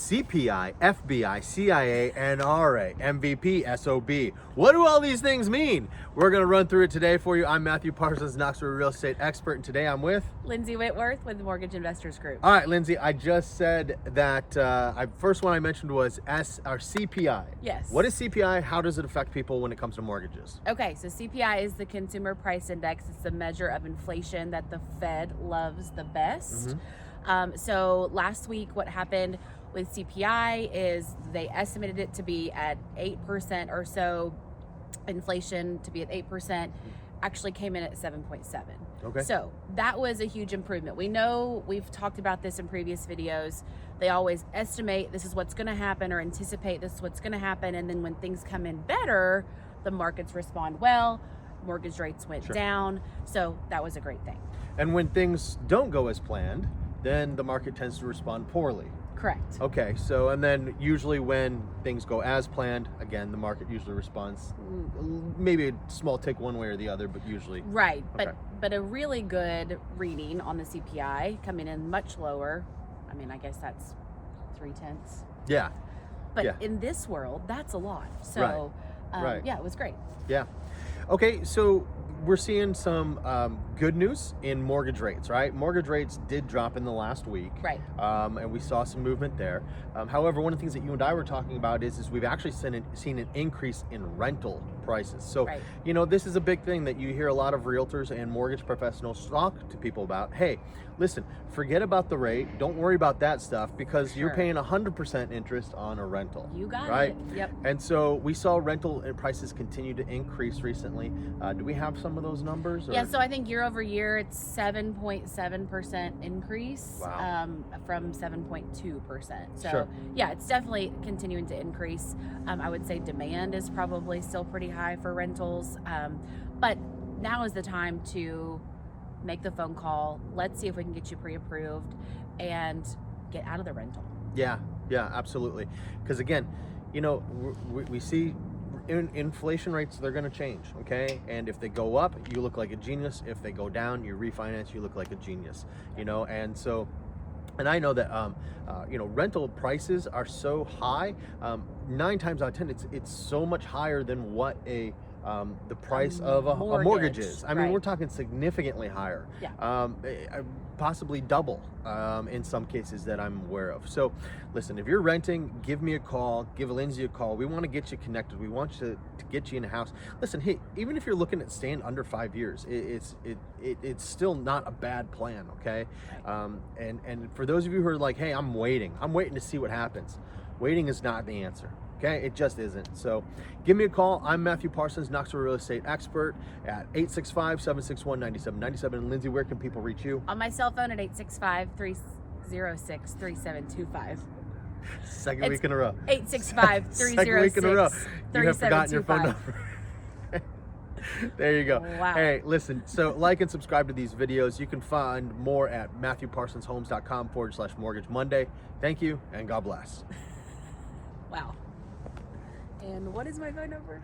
CPI, FBI, CIA, NRA, MVP, SOB. What do all these things mean? We're going to run through it today for you. I'm Matthew Parsons, Knoxville real estate expert, and today I'm with Lindsey Whitworth with the Mortgage Investors Group. All right, Lindsey, I just said that first one I mentioned was CPI. Yes. What is CPI? How does it affect people when it comes to mortgages? Okay, so CPI is the Consumer Price Index. It's the measure of inflation that the Fed loves the best. So last week, what happened with CPI is they estimated it to be at 8% or so, inflation to be at 8%, actually came in at 7.7. Okay. So that was a huge improvement. We know, we've talked about this in previous videos, they always estimate this is what's going to happen or anticipate this is what's going to happen, and then when things come in better, the markets respond well, mortgage rates went down, so that was a great thing. And when things don't go as planned, then the market tends to respond poorly. Correct. Okay, so and then usually when things go as planned, again, the market usually responds maybe a small tick one way or the other, but usually. Right, okay. but a really good reading on the CPI coming in much lower. I mean, I guess that's 0.3. Yeah. But yeah. in this world, that's a lot. So right. Yeah, it was great. Yeah. Okay, so we're seeing some good news in mortgage rates, right? Mortgage rates did drop in the last week, right? And we saw some movement there. However, one of the things that you and I were talking about is we've actually seen an increase in rental prices. So, you know, this is a big thing that you hear a lot of realtors and mortgage professionals talk to people about. Hey, listen, forget about the rate. Don't worry about that stuff because you're paying 100% interest on a rental. You got right? it. Yep. And so we saw rental prices continue to increase recently. Do we have some of those numbers? Or? Yeah, so I think year over year it's 7.7% increase. Wow. From 7.2%. So sure. Yeah, it's definitely continuing to increase. I would say demand is probably still pretty high for rentals, but now is the time to make the phone call. Let's see if we can get you pre-approved and get out of the rental. Yeah, absolutely. Because again, you know, we see inflation rates, they're going to change, okay? And if they go up, you look like a genius. If they go down, you refinance, you look like a genius, you know? And so, and I know that, you know, rental prices are so high, 9 times out of 10, it's so much higher than what the price of a mortgage is. I mean, we're talking significantly higher, possibly double in some cases that I'm aware of. So listen, if you're renting, give me a call, give Lindsey a call. We want to get you connected. We want you to get you in a house. Listen, hey, even if you're looking at staying under 5 years, it's still not a bad plan, okay? And for those of you who are like, hey, I'm waiting to see what happens. Waiting is not the answer. Okay, it just isn't. So give me a call. I'm Matthew Parsons, Knoxville real estate expert at 865-761-9797. And Lindsey, where can people reach you? On my cell phone at 865-306-3725. Second week in a row. 865-306-3725. You have forgotten your phone number. There you go. Wow. Hey, listen, so like and subscribe to these videos. You can find more at MatthewParsonsHomes.com/Mortgage Monday. Thank you, and God bless. Wow. And what is my phone number?